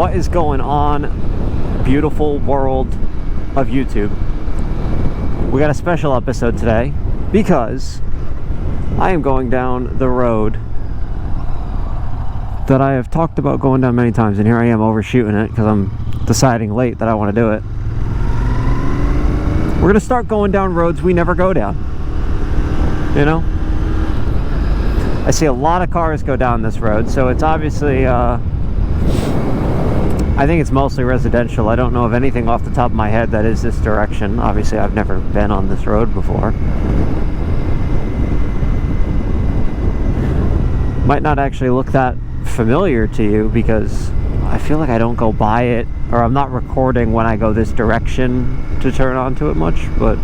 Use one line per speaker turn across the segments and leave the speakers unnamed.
What is going on, beautiful world of YouTube? We got a special episode today because I am going down the road that I have talked about going down many times, and here I am overshooting it because I'm deciding late that I want to do it. We're going to start going down roads we never go down. You know? I see a lot of cars go down this road, so it's obviously, I think it's mostly residential. I don't know of anything off the top of my head that is this direction. Obviously, I've never been on this road before. Might not actually look that familiar to you because I feel like I don't go by it, or I'm not recording when I go this direction to turn onto it much, but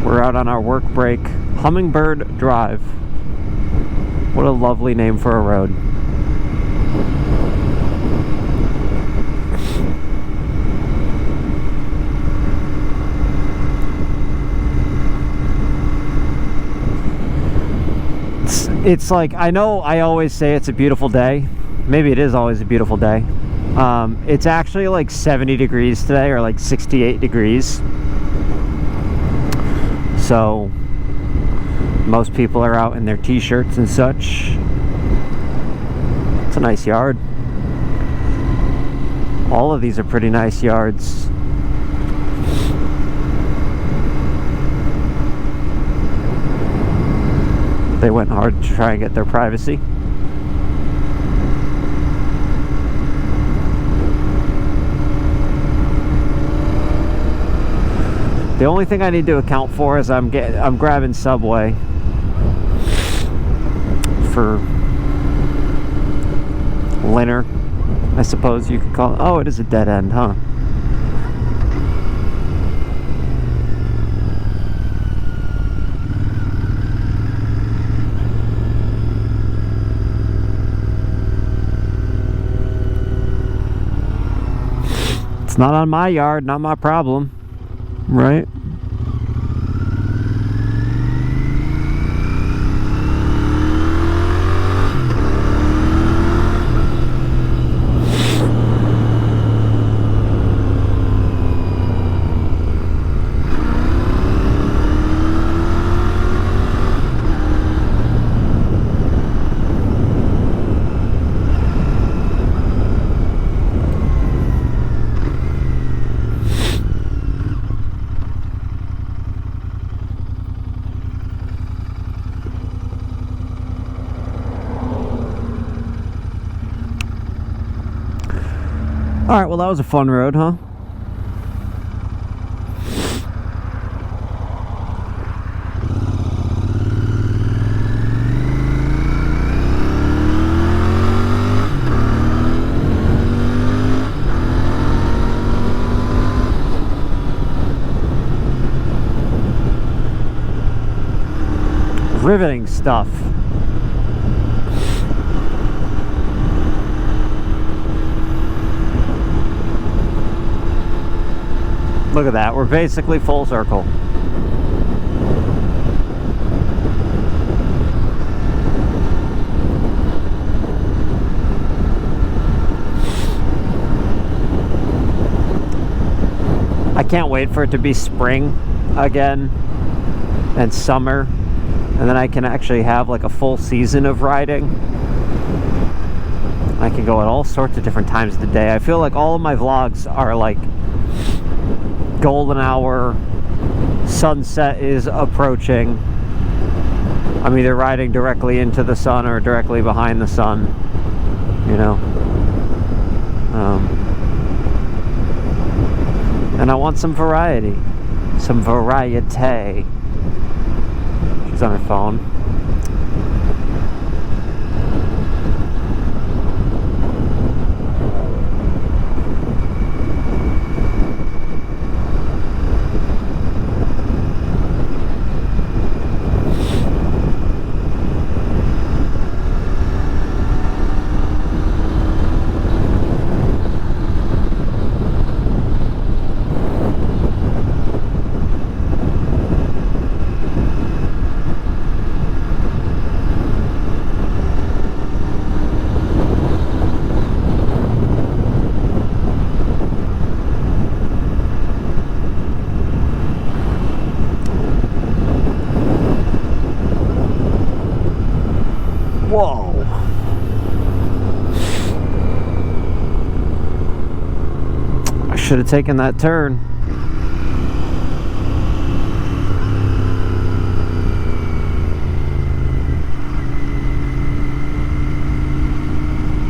we're out on our work break. Hummingbird Drive. What a lovely name for a road. It's like, I know I always say it's a beautiful day. Maybe it is always a beautiful day. It's actually like 70 degrees today, or like 68 degrees. So most people are out in their t-shirts and such. It's a nice yard. All of these are pretty nice yards. They went hard to try and get their privacy. The only thing I need to account for is I'm grabbing Subway for dinner, I suppose you could call it. Oh, it is a dead end, huh? It's not on my yard, not my problem, right? Alright, well that was a fun road, huh? Riveting stuff. Look at that, we're basically full circle. I can't wait for it to be spring again and summer, and then I can actually have like a full season of riding. I can go at all sorts of different times of the day. I feel like all of my vlogs are like golden hour, sunset is approaching. I'm either riding directly into the sun or directly behind the sun, you know. And I want some variety, some variety. She's on her phone. Should have taken that turn.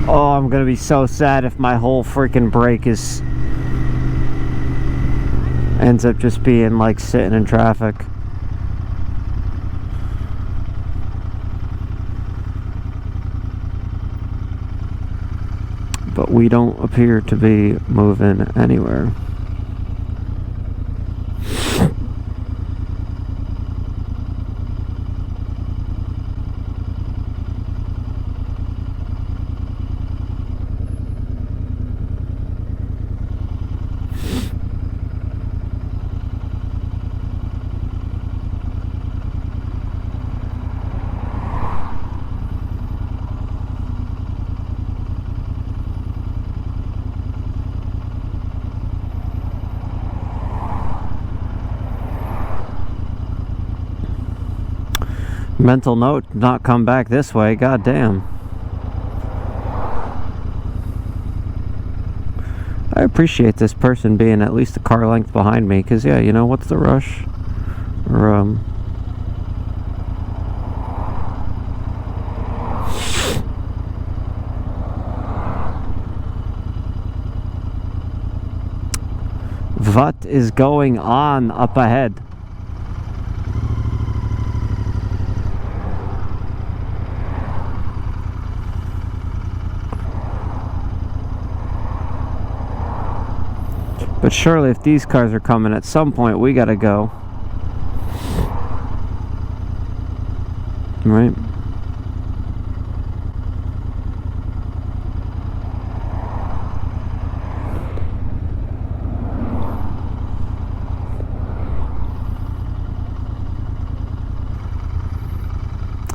Oh, I'm gonna be so sad if my whole freaking brake ends up just being like sitting in traffic. But we don't appear to be moving anywhere. Mental note, not come back this way. God damn. I appreciate this person being at least a car length behind me, because yeah, you know, what's the rush? Or what is going on up ahead? But surely if these cars are coming at some point, we gotta go. Right?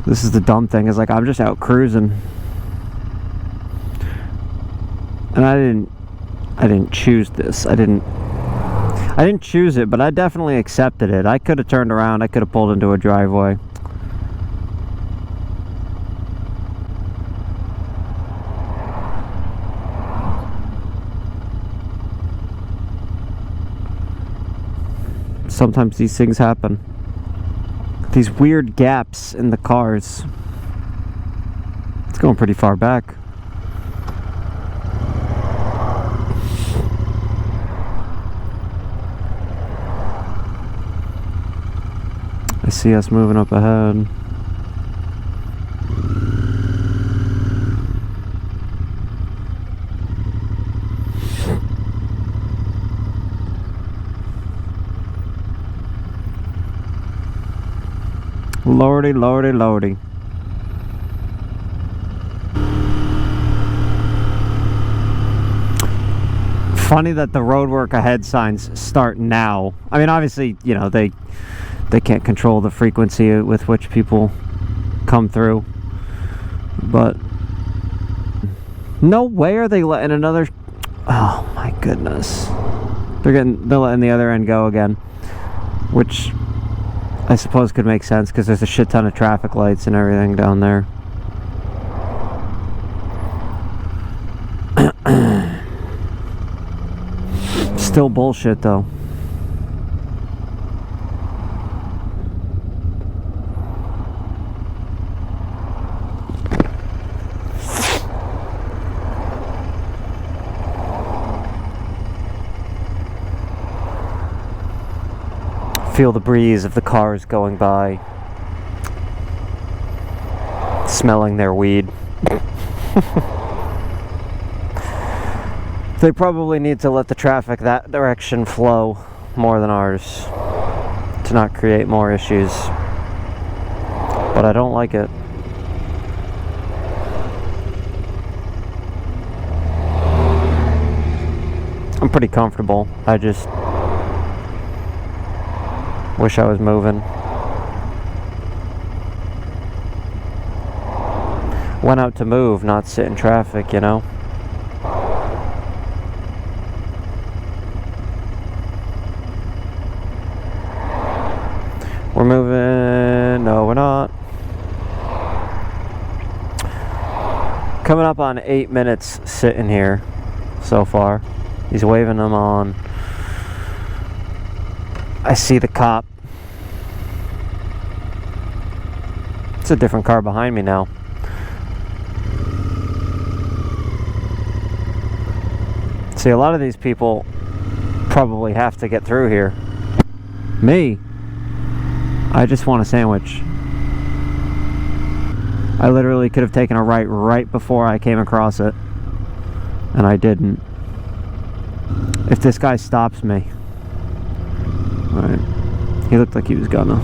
This is the dumb thing, is like I'm just out cruising. And I didn't choose this. I didn't choose it, but I definitely accepted it. I could have turned around, I could have pulled into a driveway. Sometimes these things happen. These weird gaps in the cars. It's going pretty far back. I see us moving up ahead. Lordy, lordy, lordy. Funny that the roadwork ahead signs start now. I mean, obviously, you know, they can't control the frequency with which people come through. But no way are they letting another... Oh my goodness. They're letting the other end go again. Which I suppose could make sense because there's a shit ton of traffic lights and everything down there. Still bullshit though. Feel the breeze of the cars going by, smelling their weed. They probably need to let the traffic that direction flow more than ours to not create more issues, but I don't like it. I'm pretty comfortable. I just wish I was moving. Went out to move, not sit in traffic, you know? We're moving. No, we're not. Coming up on 8 minutes sitting here so far. He's waving them on. I see the cop. It's a different car behind me now. See, a lot of these people probably have to get through here. Me, I just want a sandwich. I literally could have taken a right before I came across it, and I didn't. If this guy stops me, alright, he looked like he was gonna.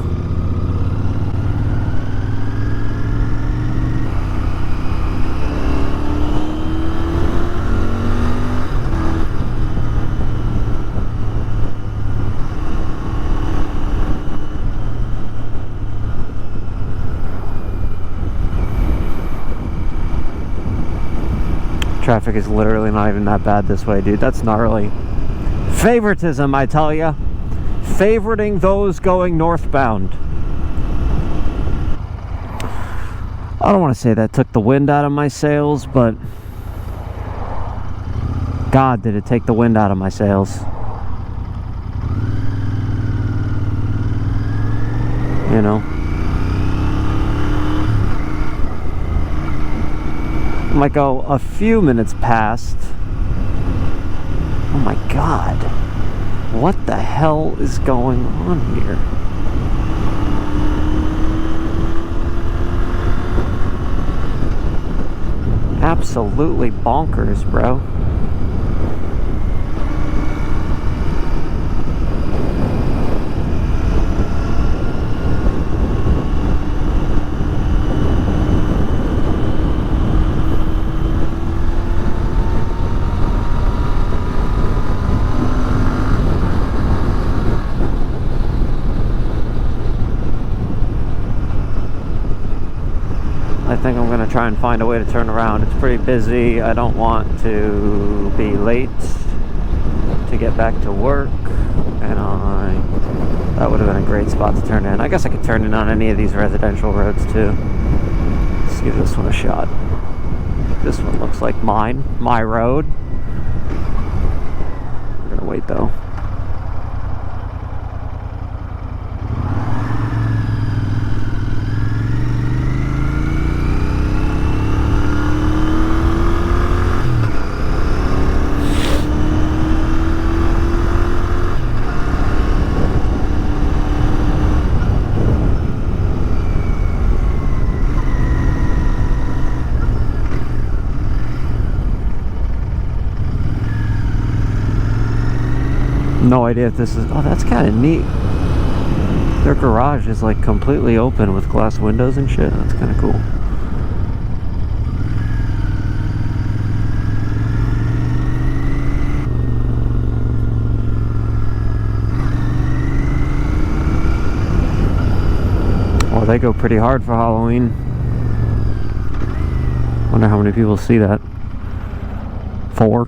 Traffic is literally not even that bad this way, dude. That's gnarly. Favoritism, I tell ya. Favoriting those going northbound. I don't want to say that took the wind out of my sails, but God, did it take the wind out of my sails. You know? Might go a few minutes past. Oh my God. What the hell is going on here? Absolutely bonkers, bro. I think I'm going to try and find a way to turn around. It's pretty busy. I don't want to be late to get back to work, and that would have been a great spot to turn in. I guess I could turn in on any of these residential roads too. Let's give this one a shot. This one looks like my road. We're going to wait though. No idea if this is... Oh, that's kind of neat. Their garage is like completely open with glass windows and shit. That's kind of cool. Oh, they go pretty hard for Halloween. Wonder how many people see that. 4.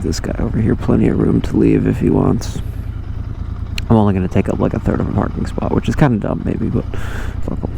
this guy over here plenty of room to leave if he wants. I'm only going to take up like a third of a parking spot, which is kind of dumb maybe, but fuck 'em.